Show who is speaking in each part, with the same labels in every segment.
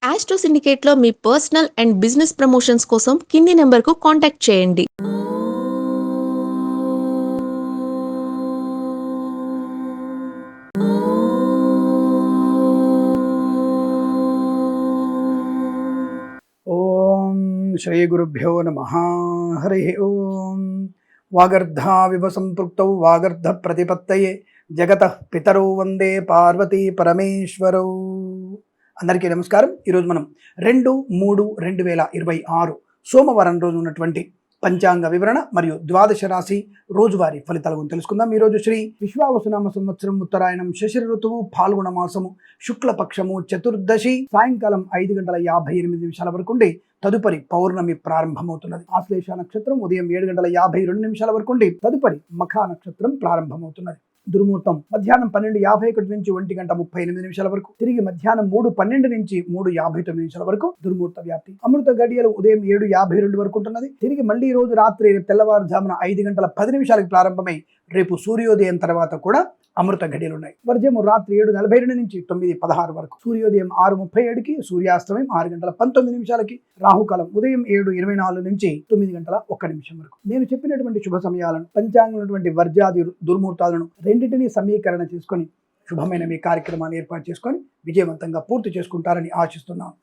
Speaker 1: Astro సిండికేట్లో మీ personal and business promotions కోసం కింది నెంబర్కు కాంటాక్ట్ చేయండి.
Speaker 2: ఓం శ్రీ గురుభ్యో నమః. హరి ఓం. వాగర్ధావివ సంపృక్తౌ వాగర్ధ ప్రతిపత్తయే జగతః పితరౌ వందే పార్వతీ పరమేశ్వరౌ. అందరికీ నమస్కారం. ఈరోజు మనం 2/3/2026 సోమవారం రోజు ఉన్నటువంటి పంచాంగ వివరణ మరియు ద్వాదశ రాశి రోజువారీ ఫలితాల గురించి తెలుసుకుందాం. ఈరోజు శ్రీ విశ్వావసునామ సంవత్సరం ఉత్తరాయణం శశిర ఋతువు ఫాల్గుణ మాసము శుక్లపక్షము చతుర్దశి సాయంకాలం 5:58 వరకు ఉండి తదుపరి పౌర్ణమి ప్రారంభమవుతున్నది. ఆశ్లేష నక్షత్రం ఉదయం 7:52 వరకు ఉండి తదుపరి మఖా నక్షత్రం ప్రారంభమవుతున్నది. దుర్ముహూర్తం మధ్యాహ్నం 12:51 నుంచి 1:38 వరకు, తిరిగి మధ్యాహ్నం 3:12 నుంచి 3:59 వరకు దుర్ముహూర్త వ్యాప్తి. అమృత గడియలు ఉదయం 7:52 వరకు ఉంటున్నది. తిరిగి మళ్ళీ ఈ రోజు రాత్రి తెల్లవారుజామున 5:10 ప్రారంభమై రేపు సూర్యోదయం తర్వాత కూడా అమృత గడియలు ఉన్నాయి. వర్జము రాత్రి 7:42 నుంచి 9:16 వరకు, సూర్యోదయం 6:37కి, సూర్యాస్తమయం 6:19 రాహుకాలం ఉదయం 7:24 నుంచి 9:01 వరకు. నేను చెప్పినటువంటి శుభ సమయాలను, పంచాంగమైనటువంటి వర్జాది దుర్ముహూర్తాలను రెండింటినీ సమీకరణ చేసుకొని శుభమైన మీ కార్యక్రమాన్ని ఏర్పాటు చేసుకొని విజయవంతంగా పూర్తి చేసుకుంటారని ఆశిస్తున్నాను.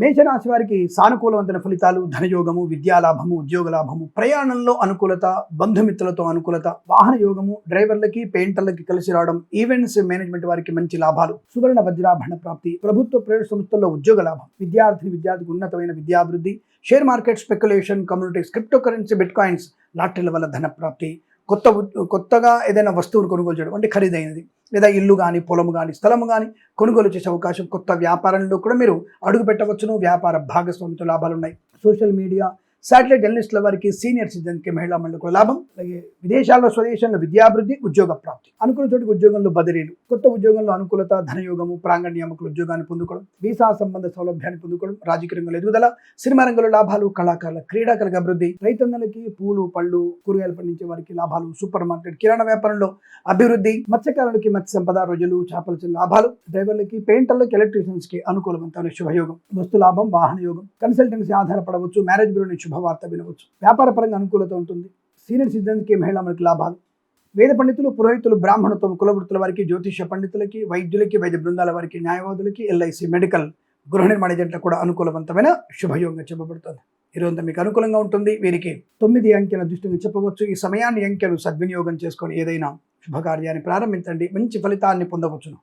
Speaker 2: మేషరాశి వారికి సానుకూలవంతమైన ఫలితాలు, ధనయోగము, విద్యాలాభము, ఉద్యోగ లాభము, ప్రయాణంలో అనుకూలత, బంధుమిత్రులతో అనుకూలత, వాహన యోగము, డ్రైవర్లకి పెయింటర్లకి కలిసి రావడం, ఈవెంట్స్ మేనేజ్మెంట్ వారికి మంచి లాభాలు, సువర్ణ వజ్రాభరణ ప్రాప్తి, ప్రభుత్వ ప్రైవేట్ సంస్థల్లో ఉద్యోగ లాభం, విద్యార్థికి ఉన్నతమైన విద్యాభివృద్ధి, share market speculation, communities, crypto currency, bitcoins, లాటరీల వల్ల ధన ప్రాప్తి, కొత్తగా ఏదైనా వస్తువును కొనుగోలు చేయడం అంటే ఖరీదైనది, లేదా ఇల్లు కానీ పొలము కానీ స్థలము కానీ కొనుగోలు చేసే అవకాశం, కొత్త వ్యాపారంలో కూడా మీరు అడుగు పెట్టవచ్చును. వ్యాపార భాగస్వామితో లాభాలు ఉన్నాయి. సోషల్ మీడియా, శాటిలైట్ జర్నలిస్టుల వారికి, సీనియర్ సిటిజన్కి, మహిళా మండలికి లాభం. అలాగే విదేశాల్లో స్వదేశంలో విద్యాభివృద్ధి, ఉద్యోగ ప్రాప్తి, అనుకున్న చోటికి ఉద్యోగంలో బదిలీలు, కొత్త ఉద్యోగంలో అనుకూలత, ధనయోగము, ప్రాంగణ నియామకులు ఉద్యోగాన్ని పొందుకోవడం, వీసా సంబంధ సౌలభ్యాన్ని పొందుకోవడం, రాజకీయ రంగంలో ఎదుగుదల, సినిమా రంగంలో లాభాలు, కళాకారుల క్రీడాకారుల అభివృద్ధి, రైతన్నలకి పూలు పళ్ళు కూరగాయలు పండించే వారికి లాభాలు, సూపర్ మార్కెట్ కిరాణా వ్యాపారంలో అభివృద్ధి, మత్స్యకారులకి మత్స్య సంపద, రోజులు చేపల లాభాలు, డ్రైవర్లకి పెయింటర్లకి ఎలక్ట్రీషియన్స్ కి అనుకూలవంతమైన శుభయోగం, వస్తు లాభం, వాహన యోగం, కన్సల్టెన్సీ ఆధారపడవచ్చు, మ్యారేజ్ బ్యూరో నుంచి శుభవార్త వినవచ్చు, వ్యాపార పరంగా అనుకూలత ఉంటుంది. సీనియర్ సిటిజన్కి, మహిళా మనకి లాభాలు, వేద పండితులు, పురోహితులు, బ్రాహ్మణత్వం, కులవృత్తుల వారికి, జ్యోతిష పండితులకి, వైద్యులకి, వైద్య బృందాల వారికి, న్యాయవాదులకి, ఎల్ఐసి, మెడికల్, గృహ నిర్మాణ ఏజెంట్లకు కూడా అనుకూలవంతమైన శుభయోగంగా చెప్పబడుతుంది. ఈరోజు మీకు అనుకూలంగా ఉంటుంది. వీరికి 9 అంకెల దృష్టిని చెప్పవచ్చు. ఈ సమయాన్ని అంకెలు సద్వినియోగం చేసుకొని ఏదైనా శుభకార్యాన్ని ప్రారంభించండి, మంచి ఫలితాన్ని పొందవచ్చును.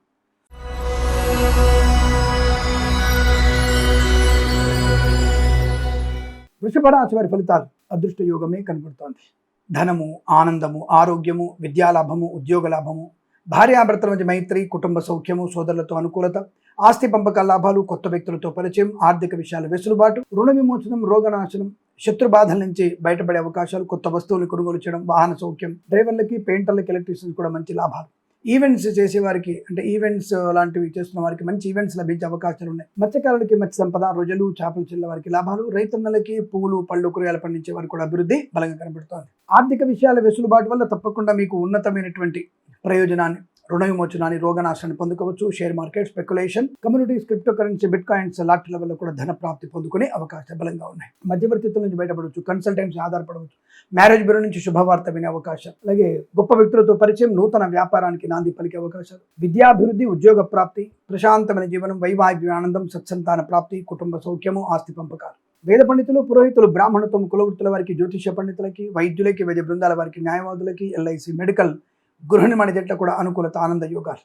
Speaker 2: వృషభ రాశి వారి ఫలితాలు అదృష్ట యోగమే కనబడుతోంది. ధనము, ఆనందము, ఆరోగ్యము, విద్యాలాభము, ఉద్యోగ లాభము, భార్యాభర్తల మధ్య మైత్రి, కుటుంబ సౌఖ్యము, సోదరులతో అనుకూలత, ఆస్తి పంపకాల లాభాలు, కొత్త వ్యక్తులతో పరిచయం, ఆర్థిక విషయాల వెసులుబాటు, రుణ విమోచనం, రోగనాశనం, శత్రు బాధల నుంచి బయటపడే అవకాశాలు, కొత్త వస్తువులు కొనుగోలు చేయడం, వాహన సౌఖ్యం, డ్రైవర్లకి, పెయింటర్లకి, ఎలక్ట్రీషియన్స్ కూడా మంచి లాభాలు. ఈవెంట్స్ చేసేవారికి అంటే ఈవెంట్స్ లాంటివి చేస్తున్న వారికి మంచి ఈవెంట్స్ లభించే అవకాశాలు ఉన్నాయి. మత్స్యకారులకి మత్స్య సంపద, రోజులు చేపలు చిల్ల వారికి లాభాలు, రైతన్నలకి పూలు పళ్ళు కూరగాయలు పండించే వారికి కూడా అభివృద్ధి బలంగా కనబడుతోంది. ఆర్థిక విషయాల వెసులుబాటు వల్ల తప్పకుండా మీకు ఉన్నతమైనటువంటి ప్రయోజనాన్ని, రుణ విమోచనాన్ని, రోగనాశాన్ని పొందుకోవచ్చు. Share market speculation, communities, crypto currency, bitcoins, లాటరీల వల్ల కూడా ధన ప్రాప్తి పొందుకునే అవకాశాలు బలంగా ఉన్నాయి. మధ్యవర్తిత్వం నుంచి బయటపడవచ్చు, కన్సల్టెన్సీ ఆధారపడవచ్చు, మ్యారేజ్ బ్యూరో నుంచి శుభవార్త వినే అవకాశం, అలాగే గొప్ప వ్యక్తులతో పరిచయం, నూతన వ్యాపారానికి నాంది పలికే అవకాశాలు, విద్యాభివృద్ధి, ఉద్యోగ ప్రాప్తి, ప్రశాంతమైన జీవనం, వైవాహిక ఆనందం, సత్సంతాన ప్రాప్తి, కుటుంబ సౌఖ్యము, ఆస్తి పంపకాలు, వేద పండితులు, పురోహితులు, బ్రాహ్మణత్వం, కులవృత్తుల వారికి, జ్యోతిష పండితులకి, వైద్యులకి, వైద్య బృందాల వారికి, న్యాయవాదులకి, ఎల్ఐసి, మెడికల్, గృహ నిర్మాణ జట్లకు కూడా అనుకూలత, ఆనంద యోగాలు,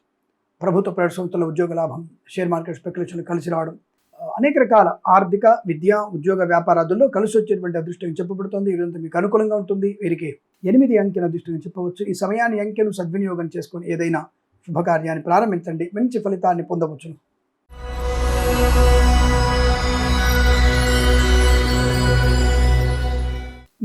Speaker 2: ప్రభుత్వ ప్రైవేట్ సంస్థల ఉద్యోగ లాభం, షేర్ మార్కెట్ స్పెక్యులేషన్ కలిసి రావడం, అనేక రకాల ఆర్థిక, విద్య, ఉద్యోగ వ్యాపారాదుల్లో కలిసి వచ్చేటువంటి అదృష్టం చెప్పబడుతుంది. ఇదంతా మీకు అనుకూలంగా ఉంటుంది. వీరికి 8 అంకెల అదృష్టం చెప్పవచ్చు. ఈ సమయాన్ని అంకెను సద్వినియోగం చేసుకొని ఏదైనా శుభకార్యాన్ని ప్రారంభించండి, మంచి ఫలితాన్ని పొందవచ్చును.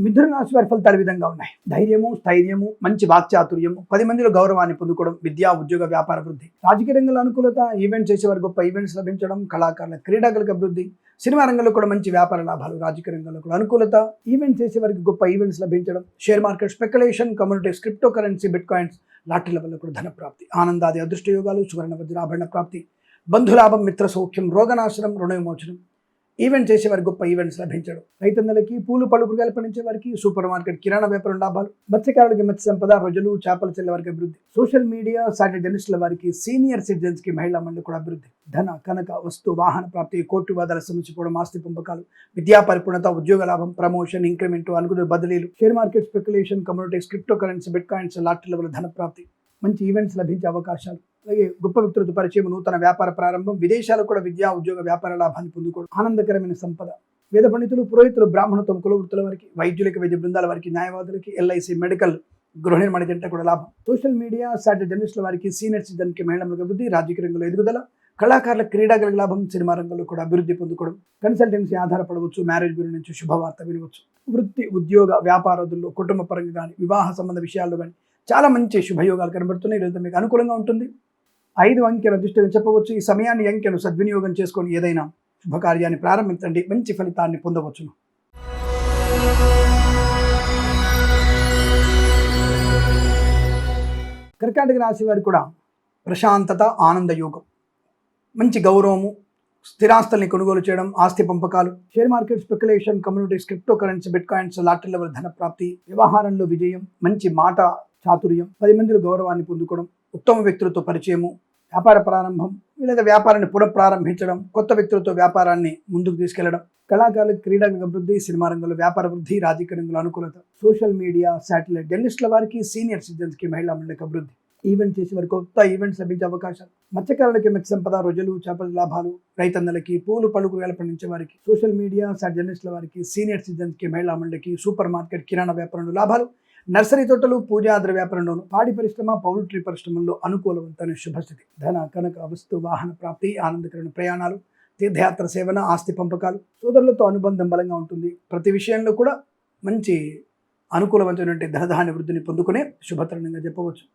Speaker 2: మిథున రాశి వారి ఫలితాలు విధంగా ఉన్నాయి. ధైర్యము, స్థైర్యము, మంచి వాక్చాతుర్యము, 10 మందిలో గౌరవాన్ని పొందుకోవడం, విద్యా, ఉద్యోగ, వ్యాపార వృద్ధి, రాజకీయ రంగంలో అనుకూలత, ఈవెంట్స్ చేసేవారు గొప్ప ఈవెంట్స్ లభించడం, కళాకారుల క్రీడాకారులకు అభివృద్ధి, సినిమా రంగంలో కూడా మంచి వ్యాపార లాభాలు, రాజకీయ రంగంలో కూడా అనుకూలత, ఈవెంట్స్ చేసేవారికి గొప్ప ఈవెంట్స్ లభించడం, share market speculation, communities, crypto currency, bitcoins, లాటరీల వల్ల కూడా ధన ప్రాప్తి, ఆనందాది అదృష్ట యోగాలు, సువర్ణ వజ్రాభరణ ప్రాప్తి, బంధులాభం, మిత్ర సౌఖ్యం, రోగనాశనం, రుణ విమోచనం, ఈవెంట్ చేసేవారికి గొప్ప ఈవెంట్స్ లభించడం, రైతన్నలకి పూలు పళ్ళు కూరగాయలు పండించే వారికి సూపర్ మార్కెట్ కిరాణా వ్యాపారం లాభాలు, మత్స్యకారులకి మత్స్య సంపద, రొయ్యలు చేపల చెల్లె వారికి అభివృద్ధి, సోషల్ మీడియా సాటి జర్నలిస్టుల వారికి, సీనియర్ సిటిజన్స్ కి, మహిళా మండలి కూడా అభివృద్ధి, ధన కనక వస్తు వాహన ప్రాప్తి, కోర్టు వాదాల సమస్యపోవడం, ఆస్తి పంపకాలు, విద్యా పరిపూర్ణత, ఉద్యోగ లాభం, ప్రమోషన్, ఇంక్రిమెంట్, అనుకున్న బదిలీలు, share market speculation, communities, crypto currency, bitcoins, లాటరీల వల్ల ధన ప్రాప్తి, మంచి ఈవెంట్స్ లభించే అవకాశాలు, అలాగే గొప్ప వ్యక్తులతో పరిచయం, నూతన వ్యాపార ప్రారంభం, విదేశాలకు కూడా విద్యా ఉద్యోగ వ్యాపార లాభాన్ని పొందుకోవడం, ఆనందకరమైన సంపద, వేద పండితులు, పురోహితులు, బ్రాహ్మణత్వం, కులవృత్తుల వారికి, వైద్యులకి, వైద్య బృందాల వారికి, న్యాయవాదులకి, ఎల్ఐసి, మెడికల్, గృహ నిర్మాణ జంట కూడా లాభం, సోషల్ మీడియా సాటి జర్నలిస్టుల వారికి, సీనియర్ సిటిజన్కి, మహిళలకు అభివృద్ధి, రాజకీయ రంగంలో ఎదుగుదల, కళాకారుల, క్రీడాకారులకు లాభం, సినిమా రంగంలో కూడా అభివృద్ధి పొందుకోవడం, కన్సల్టెన్సీ ఆధారపడవచ్చు, మ్యారేజ్ బ్యూరో నుంచి శుభవార్త వినవచ్చు, వృత్తి, ఉద్యోగ, వ్యాపారాదుల్లో, కుటుంబ పరంగా కానీ, వివాహ సంబంధ విషయాల్లో కానీ చాలా మంచి శుభయోగాలు కనబడుతున్నాయి. ఈరోజు మీకు అనుకూలంగా ఉంటుంది. 5 అంకెల అదృష్టం చెప్పవచ్చు. ఈ సమయాన్ని, అంకెను సద్వినియోగం చేసుకొని ఏదైనా శుభకార్యాన్ని ప్రారంభించండి, మంచి ఫలితాన్ని పొందవచ్చును. కర్కాటక రాశి వారికి కూడా ప్రశాంతత, ఆనంద యోగం, మంచి గౌరవము, స్థిరాస్తుల్ని కొనుగోలు చేయడం, ఆస్తి పంపకాలు, share market speculation, communities, crypto currency, bitcoins, లాటరీల వల్ల ధన ప్రాప్తి, వ్యవహారంలో విజయం, మంచి మాట చాతుర్యం, 10 మందిలో గౌరవాన్ని పొందుకోవడం, ఉత్తమ వ్యక్తులతో పరిచయము, వ్యాపార ప్రారంభం లేదా వ్యాపారాన్ని పునఃప్రారంభించడం, కొత్త వ్యక్తులతో వ్యాపారాన్ని ముందుకు తీసుకెళ్లడం, కళాకారులకు, క్రీడలకు అభివృద్ధి, సినిమా రంగంలో వ్యాపార వృద్ధి, రాజకీయ రంగంలో అనుకూలత, సోషల్ మీడియా, శాటిలైట్ జర్నలిస్టుల వారికి, సీనియర్ సిటిజన్స్కి, మహిళా మండలికి అభివృద్ధి, ఈవెంట్ చేసే వారికి కొత్త ఈవెంట్స్ లభించే అవకాశాలు, మత్స్యకారులకి మత్స్య సంపద, రొయ్యలు చేపల లాభాలు, రైతన్నలకి, పూలు పళ్ళు కూరగాయలు పండించే వారికి, సోషల్ మీడియా సాటి జర్నలిస్టుల వారికి, సీనియర్ సిటిజన్స్కి, మహిళా మండలికి, సూపర్ మార్కెట్ కిరాణా వ్యాపారంలో లాభాలు, నర్సరీ తోటలు, పూజాద్ర వ్యాపారంలోను, పాడి పరిశ్రమ, పౌల్ట్రీ పరిశ్రమల్లో అనుకూలవంతమైన శుభస్థితి, ధన కనక వస్తు వాహన ప్రాప్తి, ఆనందకరమైన ప్రయాణాలు, తీర్థయాత్ర సేవన, ఆస్తి పంపకాలు, సోదరులతో అనుబంధం బలంగా ఉంటుంది. ప్రతి విషయంలో కూడా మంచి అనుకూలవంతమైనటువంటి ధనధాన్య వృద్ధిని పొందుకునే శుభతరుణంగా చెప్పవచ్చు.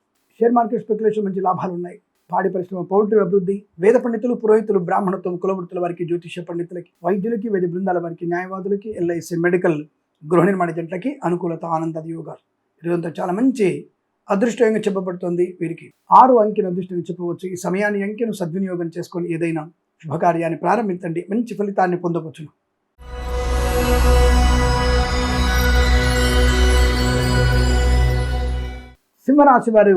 Speaker 2: షేర్ మార్కెట్ స్పెక్యులేషన్ మంచి లాభాలు ఉన్నాయి. పాడి పరిశ్రమ, పౌల్ట్రీ అభివృద్ధి, వేద పండితులు, పురోహితులు, బ్రాహ్మణత్వం, కులవృత్తుల వారికి, జ్యోతిష్య పండితులకి, వైద్యులకి, వైద్య బృందాల వారికి, న్యాయవాదులకి, ఎల్ఐసి, మెడికల్, గృహ నిర్మాణ జంటలకి అనుకూలత, ఆనంద యోగాలు. ఈరోజంతా చాలా మంచి అదృష్టంగా చెప్పబడుతుంది. వీరికి 6 అంకెను అదృష్టంగా చెప్పవచ్చు. ఈ సమయాన్ని, అంకెను సద్వినియోగం చేసుకొని ఏదైనా శుభకార్యాన్ని ప్రారంభించండి, మంచి ఫలితాన్ని పొందవచ్చును. సింహరాశి వారు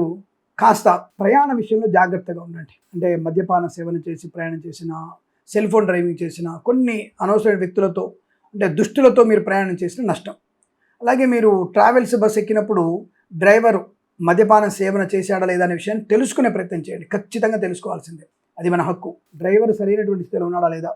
Speaker 2: కాస్త ప్రయాణ విషయంలో జాగ్రత్తగా ఉండండి. అంటే మద్యపాన సేవన చేసి ప్రయాణం చేసిన, సెల్ ఫోన్ డ్రైవింగ్ చేసిన, కొన్ని అనవసరమైన వ్యక్తులతో, అంటే దుష్టులతో మీరు ప్రయాణం చేసిన నష్టం. అలాగే మీరు ట్రావెల్స్ బస్ ఎక్కినప్పుడు డ్రైవర్ మద్యపాన సేవన చేశాడా లేదా అనే విషయాన్ని తెలుసుకునే ప్రయత్నం చేయండి. ఖచ్చితంగా తెలుసుకోవాల్సిందే, అది మన హక్కు. డ్రైవర్ సరైనటువంటి స్థితిలో ఉన్నాడా లేదా,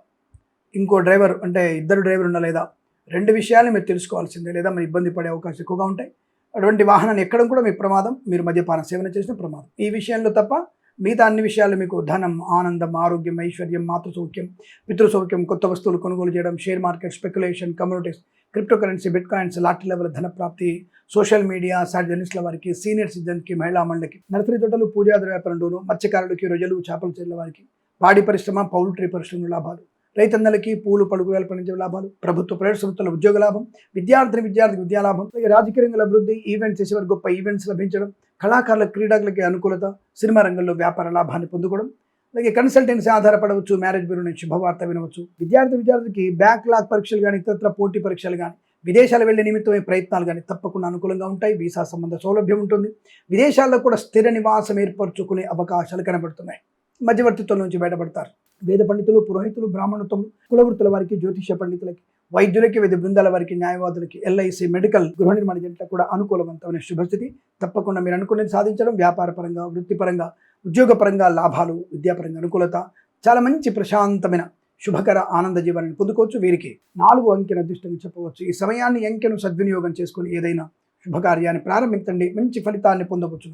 Speaker 2: ఇంకో డ్రైవర్ అంటే ఇద్దరు డ్రైవర్ ఉన్నా లేదా, 2 విషయాలు మీరు తెలుసుకోవాల్సిందే, లేదా మీరు ఇబ్బంది పడే అవకాశం ఎక్కువగా ఉంటాయి. అటువంటి వాహనాన్ని ఎక్కడం కూడా మీ ప్రమాదం, మీరు మద్యపాన సేవన చేసిన ప్రమాదం. ఈ విషయంలో తప్ప మిగతా అన్ని విషయాలు మీకు ధనం, ఆనందం, ఆరోగ్యం, ఐశ్వర్యం, మాతృ సౌఖ్యం, పితృ సౌఖ్యం, కొత్త వస్తువులు కొనుగోలు చేయడం, share market speculation, communities, crypto currency, bit coins, lottery level ధన ప్రాప్తి, సోషల్ మీడియా సాటి జర్నలిస్టుల వారికి, సీనియర్ సిటిజన్కి, మహిళా మండలికి, నర్సరీ తోటలు, పూజాద్ర వ్యాపారంలోను, మత్స్యకారులకి, రొయ్యలు చేపల చెల్లెల వారికి, పాడి పరిశ్రమ, పౌల్ట్రీ పరిశ్రమ లాభాలు, రైతన్నలకి, పూలు పళ్ళు కూరగాయలు పండించే లాభాలు, ప్రభుత్వ ప్రైవేట్ సంస్థల ఉద్యోగ లాభం, విద్యార్థికి విద్యా లాభం, రాజకీయ రంగంలో అభివృద్ధి, ఈవెంట్స్ చేసేవారు గొప్ప ఈవెంట్స్ లభించడం, కళాకారుల, క్రీడాకులకి అనుకూలత, సినిమా రంగంలో వ్యాపార లాభాన్ని పొందుకోవడం, అలాగే కన్సల్టెన్సీ ఆధారపడవచ్చు, మ్యారేజ్ బ్యూరో నుంచి శుభవార్త వినవచ్చు, విద్యార్థికి బ్యాక్లాగ్ పరీక్షలు కానీ, ఇతర పోటీ పరీక్షలు కానీ, విదేశాలు వెళ్లే నిమిత్తమైన ప్రయత్నాలు కానీ తప్పకుండా అనుకూలంగా ఉంటాయి. వీసా సంబంధ సౌలభ్యం ఉంటుంది. విదేశాల్లో కూడా స్థిర నివాసం ఏర్పరచుకునే అవకాశాలు కనబడుతున్నాయి. మధ్యవర్తిత్వం నుంచి బయటపడతారు. వేద పండితులు, పురోహితులు, బ్రాహ్మణత్వం, కులవృత్తుల వారికి, జ్యోతిష్య పండితులకి, వైద్యులకి, వైద్య బృందాల వారికి, న్యాయవాదులకి, ఎల్ఐసి, మెడికల్, గృహ నిర్మాణ జంటలకు కూడా అనుకూలవంతమైన శుభస్థితి. తప్పకుండా మీరు అనుకునేది సాధించడం, వ్యాపార పరంగా, వృత్తిపరంగా, ఉద్యోగపరంగా లాభాలు, విద్యాపరంగా అనుకూలత, చాలా మంచి ప్రశాంతమైన శుభకర ఆనంద జీవనాన్ని పొందుకోవచ్చు. వీరికి 4 అంకెను అదృష్టంగా చెప్పవచ్చు. ఈ సమయాన్ని, అంకెను సద్వినియోగం చేసుకుని ఏదైనా శుభకార్యాన్ని ప్రారంభించండి, మంచి ఫలితాన్ని పొందవచ్చు.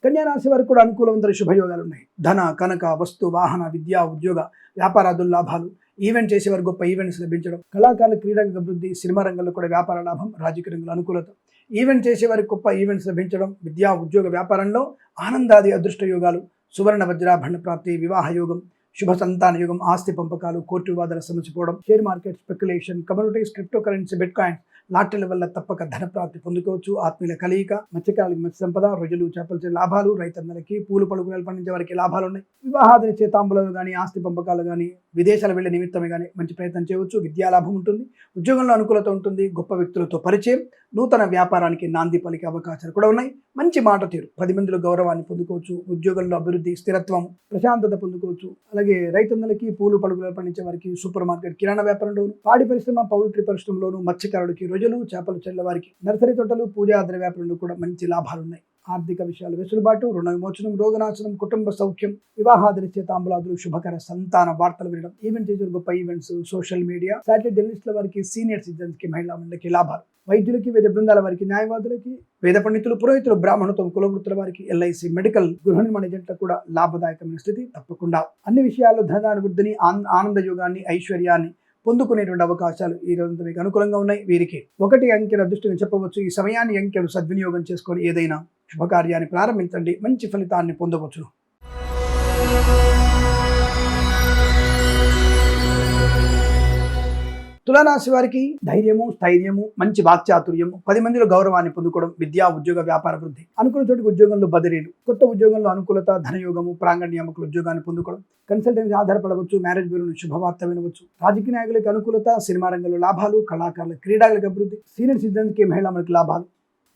Speaker 2: కన్యారాశి వారికి కూడా అనుకూలవంతమైన శుభయోగాలు ఉన్నాయి. ధన కనక వస్తు వాహన విద్యా ఉద్యోగ వ్యాపారాదుల లాభాలు, ఈవెంట్ చేసేవారు గొప్ప ఈవెంట్స్ లభించడం, కళాకారుల క్రీడలకు అభివృద్ధి, సినిమా రంగంలో కూడా వ్యాపార లాభం, రాజకీయ రంగంలో అనుకూలత, ఈవెంట్ చేసేవారికి గొప్ప ఈవెంట్స్ లభించడం, విద్యా ఉద్యోగ వ్యాపారంలో ఆనందాది అదృష్ట యోగాలు, సువర్ణ వజ్రాభరణ ప్రాప్తి, వివాహ యోగం, శుభ సంతాన యుగం, ఆస్తి పంపకాలు, కోర్టు వివాదాల సమసిపోవడం, share market speculation, communities, crypto currency, bitcoins, లాటరీల వల్ల తప్పక ధనప్రాప్తి పొందుకోవచ్చు. ఆత్మీయుల కలయిక, మత్స్యకారులకి మత్స్య సంపద, రొయ్యలు చేపలచే లాభాలు, రైతన్నలకి పూలు పలుకులు పండించే వారికి లాభాలు ఉన్నాయి. వివాహాదినిచ్చే తాంబూలాలు కానీ, ఆస్తి పంపకాలు కానీ, విదేశాలు వెళ్లే నిమిత్తమే కానీ మంచి ప్రయత్నం చేయవచ్చు. విద్యాలాభం ఉంటుంది, ఉద్యోగంలో అనుకూలత ఉంటుంది, గొప్ప వ్యక్తులతో పరిచయం, నూతన వ్యాపారానికి నాంది పలికే అవకాశాలు కూడా ఉన్నాయి. మంచి మాట తీరు, 10 మందిలో గౌరవాన్ని పొందుకోవచ్చు. ఉద్యోగంలో అభివృద్ధి, స్థిరత్వం, ప్రశాంతత పొందుకోవచ్చు. అలాగే రైతన్నలకి పూలు పలుకులు పండించే వారికి, సూపర్ మార్కెట్, కిరాణా వ్యాపారంలోను, పాడి పరిశ్రమ, పౌల్ట్రీ పరిశ్రమలోను, మత్స్యకారుడికి, రొయ్యలు చేపలు చెల్ల వారికి, నర్సరీ తోటలు, పూజా ద్రవ్య వ్యాపారంలో కూడా మంచి లాభాలు ఉన్నాయి. ఆర్థిక విషయాలు వెసులుబాటు, రుణ విమోచనం, రోగనాశనం, కుటుంబ సౌఖ్యం, వివాహాదినిచ్చే తాంబూలాదులు, శుభకర సంతాన వార్తలు వినడం, ఈవెంట్ చేసే గొప్ప ఈవెంట్స్, సోషల్ మీడియా, శాటిలైట్ జర్నలిస్టుల వారికి, సీనియర్ సిటిజన్స్ కి, మహిళా మండలికి లాభాలు. వైద్యులకి, వేద బృందాల వారికి, న్యాయవాదులకి, వేద పండితులు, పురోహితులు, బ్రాహ్మణత్వం, కులవృత్తుల వారికి, ఎల్ఐసి, మెడికల్, గృహ నిర్మాణ ఏజెంట్లకు కూడా లాభదాయకమైన స్థితి తప్పకుండా. అన్ని విషయాల్లో ధనాభివృద్ధిని, ఆనంద యోగాన్ని, ఐశ్వర్యాన్ని పొందుకునేటువంటి అవకాశాలు ఈ రోజు మీకు అనుకూలంగా ఉన్నాయి. వీరికి 1 అంకెల దృష్టిని చెప్పవచ్చు. ఈ సమయాన్ని అంకెలు సద్వినియోగం చేసుకొని ఏదైనా శుభకార్యాన్ని ప్రారంభించండి, మంచి ఫలితాన్ని పొందవచ్చు. తులారాశి వారికి ధైర్యము, స్థైర్యము, మంచి వాక్చాతుర్యము, 10 మందిలో గౌరవాన్ని పొందుకోవడం, విద్యా, ఉద్యోగ, వ్యాపార వృద్ధి, అనుకున్న చోటికి ఉద్యోగంలో బదిలీలు, కొత్త ఉద్యోగంలో అనుకూలత, ధనయోగము, ప్రాంగణ నియామకుల ఉద్యోగాన్ని పొందుకోవడం, కన్సల్టెన్సీ ఆధారపడవచ్చు, మ్యారేజ్ బ్యూరో నుంచి శుభవార్త వినవచ్చు, రాజకీయ నాయకులకు అనుకూలత, సినిమా రంగంలో లాభాలు, కళాకారుల, క్రీడాలకు అభివృద్ధి, సీనియర్ సిటిజన్స్కి, మహిళలకు లాభాలు,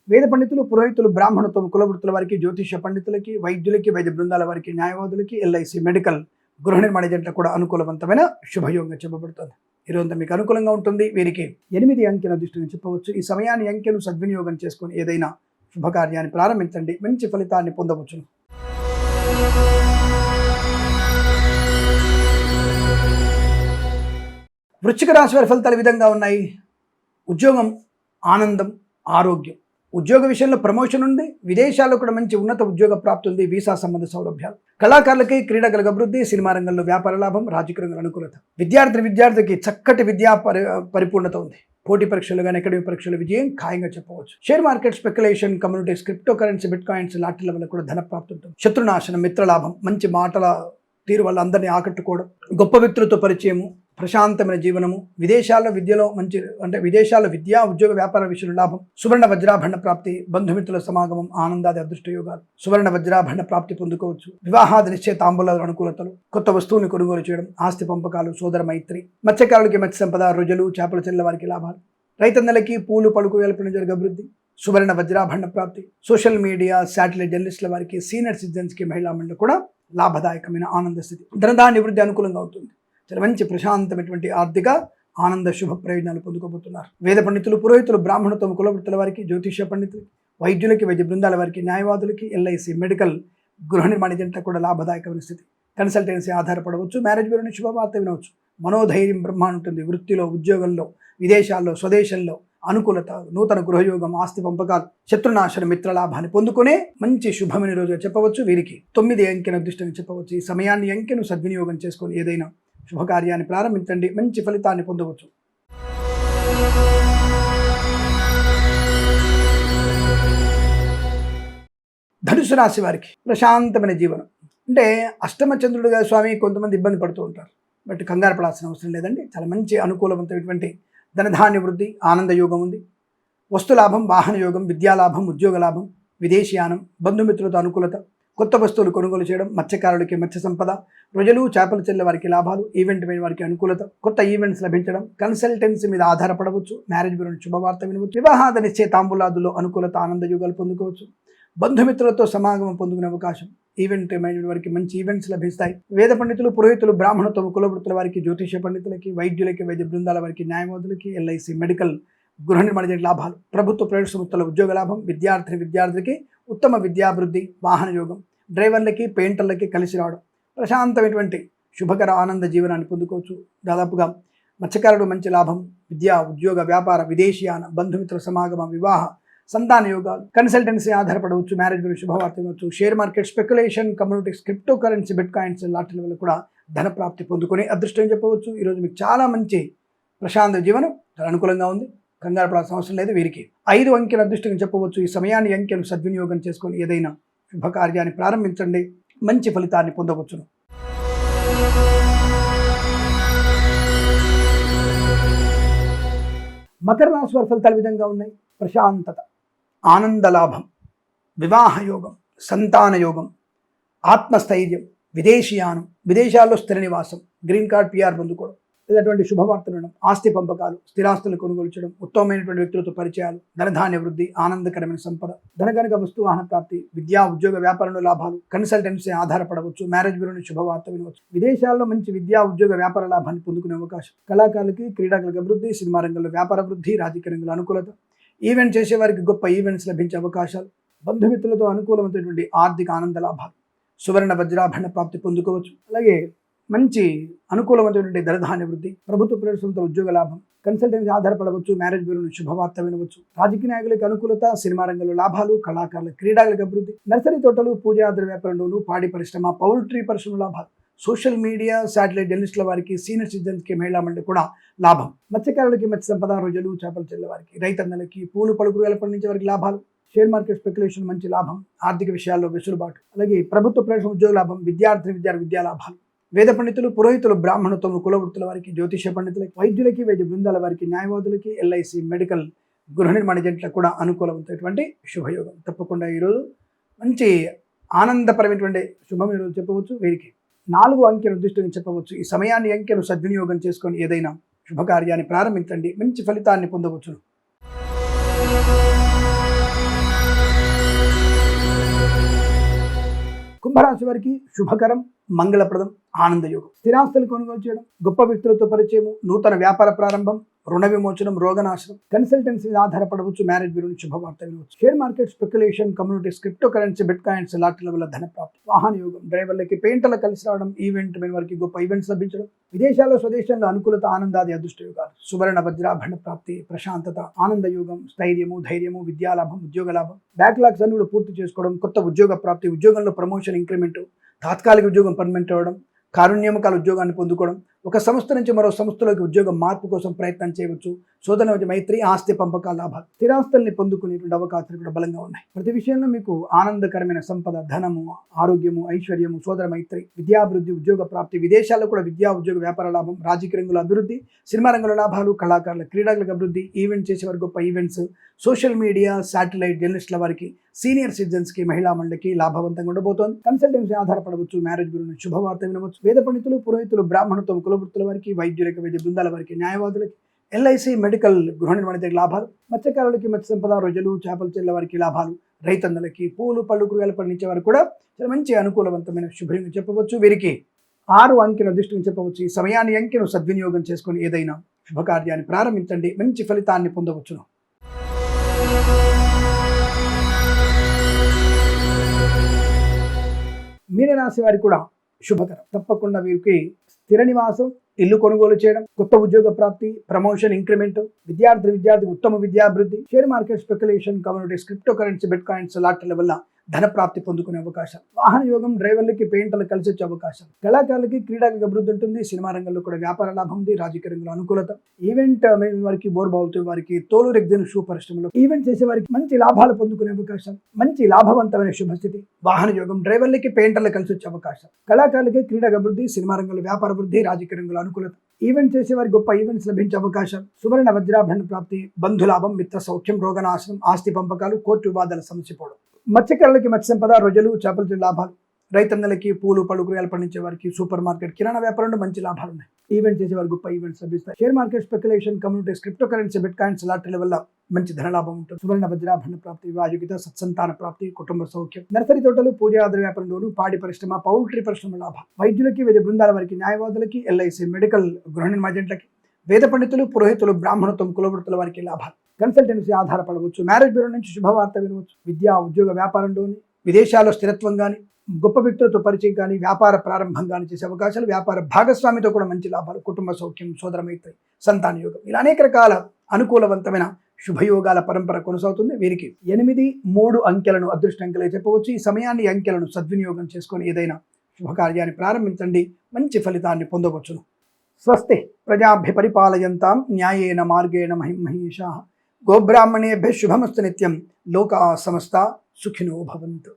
Speaker 2: వేద పండితులు, పురోహితులు, బ్రాహ్మణత్వం, కులవృత్తుల వారికి, జ్యోతిష పండితులకి, వైద్యులకి, వైద్య బృందాల వారికి, న్యాయవాదులకి, ఎల్ఐసి, మెడికల్, గృహ నిర్మాణ ఏజెంట్లకు కూడా అనుకూలవంతమైన శుభయోగంగా చెప్పబడుతుంది. ఈరోజు మీకు అనుకూలంగా ఉంటుంది. వీరికి 8 అంకెల దృష్టిని చెప్పవచ్చు. ఈ సమయాన్ని అంకెను సద్వినియోగం చేసుకొని ఏదైనా శుభకార్యాన్ని ప్రారంభించండి, మంచి ఫలితాన్ని పొందవచ్చును. వృశ్చిక రాశి వారి ఫలితాలు ఈ విధంగా ఉన్నాయి. ఉద్యోగం, ఆనందం, ఆరోగ్యం. ఉద్యోగ విషయంలో ప్రమోషన్ ఉంది, విదేశాల్లో కూడా మంచి ఉన్నత ఉద్యోగ ప్రాప్తి ఉంది, వీసా సంబంధ సౌలభ్యాలు, కళాకారులకి, క్రీడాకులకు అభివృద్ధి, సినిమా రంగంలో వ్యాపార లాభం, రాజకీయ రంగంలో అనుకూలత, విద్యార్థికి చక్కటి విద్యా పరిపూర్ణత ఉంది. పోటీ పరీక్షలు కానీ, అకాడమిక్ పరీక్షల విజయం ఖాయంగా చెప్పవచ్చు. Share market, speculation, communities, crypto currency, bitcoins, లాటరీల వల్ల కూడా ధన ప్రాప్తి ఉంటుంది. శత్రునాశనం, మిత్రలాభం, మంచి మాటల తీరు వల్ల అందరినీ ఆకట్టుకోవడం, గొప్ప వ్యక్తులతో పరిచయము, ప్రశాంతమైన జీవనము, విదేశాల్లో విద్యలో మంచి విదేశాల్లో విద్యా, ఉద్యోగ, వ్యాపార విషయంలో లాభం, సువర్ణ వజ్రాభరణ ప్రాప్తి, బంధుమిత్రుల సమాగమం, ఆనందాది అదృష్ట యోగాలు, సువర్ణ వజ్రాభరణ ప్రాప్తి పొందుకోవచ్చు. వివాహాది నిశ్చయ తాంబూలాల అనుకూలతలు, కొత్త వస్తువుని కొనుగోలు చేయడం, ఆస్తి పంపకాలు, సోదర మైత్రి, మత్స్యకారులకి మత్స్య సంపద, రొయ్యలు చేపల చెల్ల వారికి లాభాలు, రైతన్నలకి పూలు పలుకు వేలపడిన జరిగే అభివృద్ధి, సువర్ణ వజ్రాభరణ ప్రాప్తి, సోషల్ మీడియా, శాటిలైట్ జర్నలిస్టుల వారికి, సీనియర్ సిటిజన్స్కి, మహిళా మండలి కూడా లాభదాయకమైన ఆనంద స్థితి, ధనధాన్య వృద్ధి అనుకూలంగా ఉంటుంది. చాలా మంచి ప్రశాంతమైనటువంటి ఆర్థిక ఆనంద శుభ ప్రయోజనాలు పొందుకోబోతున్నారు. వేద పండితులు, పురోహితులు, బ్రాహ్మణత్వం, కులవృత్తుల వారికి, జ్యోతిష పండితులు, వైద్యులకి, వైద్య బృందాల వారికి, న్యాయవాదులకి, ఎల్ఐసి, మెడికల్, గృహ నిర్మాణ ఏజెంట్లకు కూడా లాభదాయకమైన స్థితి, కన్సల్టెన్సీ ఆధారపడవచ్చు, మ్యారేజ్ బ్యూరో నుంచి శుభవార్త వినవచ్చు, మనోధైర్యం బ్రహ్మ ఉంటుంది. వృత్తిలో, ఉద్యోగంలో, విదేశాల్లో, స్వదేశంలో అనుకూలత, నూతన గృహయోగం, ఆస్తి పంపకాలు, శత్రునాశన, మిత్రలాభాన్ని పొందుకునే మంచి శుభమైన రోజుగా చెప్పవచ్చు. వీరికి 9 అంకెల దృష్టిని చెప్పవచ్చు. ఈ సమయాన్ని అంకెను సద్వినియోగం చేసుకొని ఏదైనా శుభకార్యాన్ని ప్రారంభించండి, మంచి ఫలితాన్ని పొందవచ్చు. ధనుసు రాశి వారికి ప్రశాంతమైన జీవనం. అంటే అష్టమ చంద్రుడుగా స్వామి కొంతమంది ఇబ్బంది పడుతూ ఉంటారు, బట్ కంగారు పడాల్సిన అవసరం లేదండి. చాలా మంచి అనుకూలవంతమైనటువంటి ధనధాన్య వృద్ధి, ఆనంద యోగం ఉంది. వస్తులాభం, వాహన యోగం, విద్యాలాభం, ఉద్యోగ లాభం, విదేశీయానం, బంధుమిత్రులతో అనుకూలత, కొత్త వస్తువులు కొనుగోలు చేయడం, మత్స్యకారులకి మత్స్య సంపద, రొయ్యలు చేపలు చెల్లె వారికి లాభాలు, ఈవెంట్ మీద వారికి అనుకూలత, కొత్త ఈవెంట్స్ లభించడం, కన్సల్టెన్సీ మీద ఆధారపడవచ్చు, మ్యారేజ్ బ్యూరో శుభవార్త వినవచ్చు, వివాహాద నిశ్చయ తాంబూలాదులో అనుకూలత, ఆనంద యోగాలు పొందుకోవచ్చు, బంధుమిత్రులతో సమాగమం పొందుకునే అవకాశం, ఈవెంట్ మైండ్ వారికి మంచి ఈవెంట్స్ లభిస్తాయి. వేద పండితులు, పురోహితులు, బ్రాహ్మణత్వం, కులవృత్తుల వారికి, జ్యోతిష పండితులకి, వైద్యులకి, వైద్య బృందాల వారికి, న్యాయవాదులకి, ఎల్ఐసి, మెడికల్, గృహ నిర్మాణ లాభాలు, ప్రభుత్వ ప్రైవేట్ సంస్థల ఉద్యోగ లాభం, విద్యార్థికి ఉత్తమ విద్యాభివృద్ధి, వాహన యోగం, డ్రైవర్లకి, పెయింటర్లకి కలిసి రావడం, ప్రశాంతమైనటువంటి శుభకర ఆనంద జీవనాన్ని పొందుకోవచ్చు. దాదాపుగా మత్స్యకారుడు మంచి లాభం, విద్యా, ఉద్యోగ, వ్యాపార, విదేశీయాన, బంధుమిత్రుల సమాగమం, వివాహ, సంతాన యోగాలు, కన్సల్టెన్సీ ఆధారపడవచ్చు, మ్యారేజ్ బ్యూరో శుభవార్త ఇవ్వచ్చు, share market, speculation, communities, crypto currency, bitcoins, లాటరీల వల్ల కూడా ధన ప్రాప్తి పొందుకునే అదృష్టం చెప్పవచ్చు. ఈరోజు మీకు చాలా మంచి ప్రశాంత జీవనం చాలా అనుకూలంగా ఉంది, కంగారు పడాల్సిన అవసరం లేదు. వీరికి 5 అంకెల అదృష్టం చెప్పవచ్చు. ఈ సమయాన్ని అంకెను సద్వినియోగం చేసుకొని ఏదైనా శుభకార్యాన్ని ప్రారంభించండి, మంచి ఫలితాన్ని పొందవచ్చును. మకర రాశి వారి ఫలితాలు విధంగా ఉన్నాయి. ప్రశాంతత, ఆనంద లాభం, వివాహ యోగం, సంతాన యోగం, ఆత్మస్థైర్యం, విదేశీయానం, విదేశాల్లో స్థిర నివాసం, గ్రీన్ కార్డ్, పిఆర్ పొందుకోవడం, లేదటువంటి శుభవార్తలు వినడం, ఆస్తి పంపకాలు, స్థిరాస్తులు కొనుగోలు చేయడం, ఉత్తమమైనటువంటి వ్యక్తులతో పరిచయాలు, ధనధాన్య వృద్ధి, ఆనందకరమైన సంపద, ధనగనక వస్తు వాహన ప్రాప్తి, విద్యా ఉద్యోగ వ్యాపారంలో లాభాలు, కన్సల్టెన్సీ ఆధారపడవచ్చు, మ్యారేజ్ బ్యూరోని శుభవార్త వినవచ్చు, విదేశాల్లో మంచి విద్యా ఉద్యోగ వ్యాపార లాభాన్ని పొందుకునే అవకాశం, కళాకారులకి క్రీడాకులకు అభివృద్ధి, సినిమా రంగంలో వ్యాపార వృద్ధి, రాజకీయ రంగంలో అనుకూలత, ఈవెంట్ చేసే వారికి గొప్ప ఈవెంట్స్ లభించే అవకాశాలు, బంధుమిత్రులతో అనుకూలమైనటువంటి ఆర్థిక ఆనంద లాభాలు, సువర్ణ వజ్రాభరణ ప్రాప్తి పొందుకోవచ్చు. అలాగే మంచి అనుకూలమైనటువంటి ధనధాన్య వృద్ధి, ప్రభుత్వ ప్రవేశంతో ఉద్యోగ లాభం, కన్సల్టెన్సీ ఆధారపడవచ్చు, మ్యారేజ్ బ్యూరోని శుభవార్త వినవచ్చు, రాజకీయ నాయకులకు అనుకూలత, సినిమా రంగంలో లాభాలు, కళాకారుల క్రీడాలకు అభివృద్ధి, నర్సరీ తోటలు, పూజాద్ర వ్యాపారంలోను, పాడి పరిశ్రమ, పౌల్ట్రీ పరిశ్రమ లాభాలు, సోషల్ మీడియా, శాటిలైట్ జర్నలిస్టుల వారికి, సీనియర్ సిటిజన్స్కి, మహిళా మండలి కూడా లాభం, మత్స్యకారులకి, మత్స్య సంపద, రొయ్యలు, చేపల చెల్ల వారికి, రైతన్నలకి, పూలు పలుకులు పండించే వారికి లాభాలు, షేర్ మార్కెట్ స్పెక్యులేషన్ మంచి లాభం, ఆర్థిక విషయాల్లో వెసులుబాటు, అలాగే ప్రభుత్వ ప్రవేశం ఉద్యోగ లాభం, విద్యా లాభాలు, వేద పండితులు, పురోహితులు, బ్రాహ్మణత్వము, కులవృత్తుల వారికి, జ్యోతిష పండితులకి, వైద్యులకి, వైద్య బృందాల వారికి, న్యాయవాదులకి, ఎల్ఐసి, మెడికల్, గృహ నిర్మాణ ఏజెంట్లకు కూడా అనుకూలమైనటువంటి శుభయోగం. తప్పకుండా ఈరోజు మంచి ఆనందపరమైనటువంటి శుభం ఈరోజు చెప్పవచ్చు. వీరికి 4 అంకెను దృష్టిని చెప్పవచ్చు. ఈ సమయాన్ని అంకెను సద్వినియోగం చేసుకొని ఏదైనా శుభకార్యాన్ని ప్రారంభించండి, మంచి ఫలితాన్ని పొందవచ్చు. కుంభరాశి వారికి శుభకరం, మంగళప్రదం, ఆనందయోగం, స్థిరాస్తులు కొనుగోలు చేయడం, గొప్ప వ్యక్తులతో పరిచయము, నూతన వ్యాపార ప్రారంభం, రుణ విమోచనం, రోగనాశనం, కన్సల్టెన్సీ ఆధారపడవచ్చు, మ్యారేజ్ బ్యూరోని శుభవార్త వినవచ్చు, share market speculation, communities, crypto currency, bitcoins, లాటరీల వల్ల ధన ప్రాప్తి, వాహన యోగం, డ్రైవర్లకి, పెయింటర్లు కలిసి రావడం, ఈవెంట్ మెన్ వారికి గొప్ప ఈవెంట్స్ లభించడం, విదేశాల్లో స్వదేశంలో అనుకూలత, ఆనందాది అదృష్ట యోగాలు, సువర్ణ వజ్రాభరణ ప్రాప్తి, ప్రశాంతత, ఆనంద యోగం, స్థైర్యము, ధైర్యము, విద్యాలాభం, ఉద్యోగ లాభం, బ్యాక్లాగ్స్ అన్ని కూడా పూర్తి చేసుకోవడం, కొత్త ఉద్యోగ ప్రాప్తి, ఉద్యోగంలో ప్రమోషన్, ఇంక్రిమెంట్, తాత్కాలిక ఉద్యోగం పర్మనెంట్ అవ్వడం, కారుణ్యమకాల ఉద్యోగాన్ని పొందుకోవడం, ఒక సంస్థ నుంచి మరో సంస్థలోకి ఉద్యోగం మార్పు కోసం ప్రయత్నం చేయవచ్చు, శోధన మధ్య మైత్రి, ఆస్తి పంపకాల లాభాలు, స్థిరాస్తుల్ని పొందుకునేటువంటి అవకాశాలు కూడా బలంగా ఉన్నాయి. ప్రతి విషయంలో మీకు ఆనందకరమైన సంపద, ధనము, ఆరోగ్యము, ఐశ్వర్యము, సోదర మైత్రి, విద్యాభివృద్ధి, ఉద్యోగ ప్రాప్తి, విదేశాల్లో కూడా విద్యా ఉద్యోగ వ్యాపార లాభం, రాజకీయ రంగంలో అభివృద్ధి, సినిమా రంగంలో లాభాలు, కళాకారుల క్రీడలకు అభివృద్ధి, ఈవెంట్ చేసేవారు గొప్ప ఈవెంట్స్, సోషల్ మీడియా, శాటిలైట్ జర్నలిస్టుల వారికి, సీనియర్ సిటిజన్స్కి, మహిళా మండలికి లాభవంతంగా ఉండబోతోంది. కన్సల్టెన్సీ ఆధారపడవచ్చు, మ్యారేజ్ బ్యూరోని శుభవార్త వినవచ్చు, వేద పండితులు, పురోహితులు, బ్రాహ్మణత్వం, కులవృత్తుల వారికి, వైద్యులకి, వైద్య బృందాల వారికి, న్యాయవాదులకి, ఎల్ఐసి, మెడికల్, గృహ నిర్మాణ లాభాలు, మత్స్యకారులకి, మత్స్య సంపద, రొయ్యలు, చేపల చెల్ల వారికి లాభాలు, రైతన్నలకి, పూలు పళ్ళు కూరగాయలు పండించే వారు కూడా చాలా మంచి అనుకూలవంతమైన శుభంగా చెప్పవచ్చు. వీరికి 6 అంకెను దృష్టిని చెప్పవచ్చు. ఈ సమయాన్ని అంకెను సద్వినియోగం చేసుకొని ఏదైనా శుభకార్యాన్ని ప్రారంభించండి, మంచి ఫలితాన్ని పొందవచ్చును. మీనరాశి వారికి కూడా శుభకరం. తప్పకుండా వీరికి స్థిర నివాసం, ఇల్లు కొనుగోలు చేయడం, కొత్త ఉద్యోగ ప్రాప్తి, ప్రమోషన్, ఇంక్రిమెంట్, విద్యార్థి ఉత్తమ విద్యాభివృద్ధి, share market speculation, communities, crypto currency, bitcoins, లాటరీల వల్ల ధన ప్రాప్తి పొందుకునే అవకాశం, వాహన యోగం, డ్రైవర్లకి, పెయింటర్లకు కలిసి వచ్చే అవకాశం, కళాకారులకి, క్రీడలకు అభివృద్ధి ఉంటుంది, సినిమా రంగంలో కూడా వ్యాపార లాభం ఉంది, రాజకీయ రంగంలో అనుకూలత, ఈవెంట్ వారికి, బోర్బావుతో వారికి, తోలు రెగ్జిన్ షూ పరిశ్రమలో ఈవెంట్ చేసే వారికి మంచి లాభాలు పొందుకునే అవకాశం, మంచి లాభవంతమైన శుభస్థితి, వాహన యోగం, డ్రైవర్లకి, పెయింటర్లకు కలిసి వచ్చే అవకాశం, కళాకారులకి, క్రీడకు అభివృద్ధి, సినిమా రంగంలో వ్యాపార వృద్ధి, రాజకీయ రంగంలో అనుకూలత, ఈవెంట్ చేసే వారికి గొప్ప ఈవెంట్స్ లభించే అవకాశం, సువర్ణ వజ్రాభరణ ప్రాప్తి, బంధులాభం, మిత్ర సౌఖ్యం, రోగనాశనం, ఆస్తి పంపకాలు, కోర్టు వివాదాల సమస్య పోవడం, మత్స్యకారులకి, మత్స్య సంపద, రొయ్యలు, చేపల లాభాలు, రైతన్నలకి, పూలు పళ్ళు కూరగాయలు పండించే వారికి, సూపర్ మార్కెట్, కిరాణా వ్యాపారంలో మంచి లాభాలు ఉన్నాయి, ఈవెంట్ చేసే వారికి గొప్ప ఈవెంట్స్ లభిస్తాయి, share market speculation, communities, crypto currency, bitcoins, లాటరీల వల్ల మంచి ధనలాభం ఉంటుంది, సువర్ణ వజ్రాభరణ ప్రాప్తి, వివాహిత, సత్సంతాన ప్రాప్తి, కుటుంబ సౌఖ్యం, నర్సరీ తోటలు, పూజాద్ర వ్యాపారంలోను, పాడి పరిశ్రమ, పౌల్ట్రీ పరిశ్రమ లాభం, వైద్యులకి, వైద్య బృందాల వారికి, న్యాయవాదులకి, ఎల్ఐసి, మెడికల్, గృహ నిర్మాణ ఏజెంట్లకి, వేద పండితులు, పురోహితులు, బ్రాహ్మణత్వం, కులవృత్తుల వారికి లాభాలు, కన్సల్టెన్సీ ఆధారపడవచ్చు, మ్యారేజ్ బ్యూరో నుంచి శుభవార్త వినవచ్చు, విద్యా ఉద్యోగ వ్యాపారంలోని, విదేశాల్లో స్థిరత్వం కానీ, గొప్ప వ్యక్తులతో పరిచయం కానీ, వ్యాపార ప్రారంభం కానీ చేసే అవకాశాలు, వ్యాపార భాగస్వామితో కూడా మంచి లాభాలు, కుటుంబ సౌఖ్యం, సోదర మైత్రి, సంతాన యోగం, ఇలా అనేక రకాల అనుకూలవంతమైన శుభయోగాల పరంపర కొనసాగుతుంది. వీరికి 8, 3 అంకెలను అదృష్టంకెలే చెప్పవచ్చు. ఈ సమయాన్ని, అంకెలను సద్వినియోగం చేసుకొని ఏదైనా శుభకార్యాన్ని ప్రారంభించండి, మంచి ఫలితాన్ని పొందవచ్చును. స్వస్తి ప్రజాభ్య పరిపాలయంతాం న్యాయేన మార్గేణ మహిమహేషాః. గోబ్రాహ్మణేభ్యః శుభమస్తు నిత్యం. లోకా సమస్తా సుఖినో భవంతు.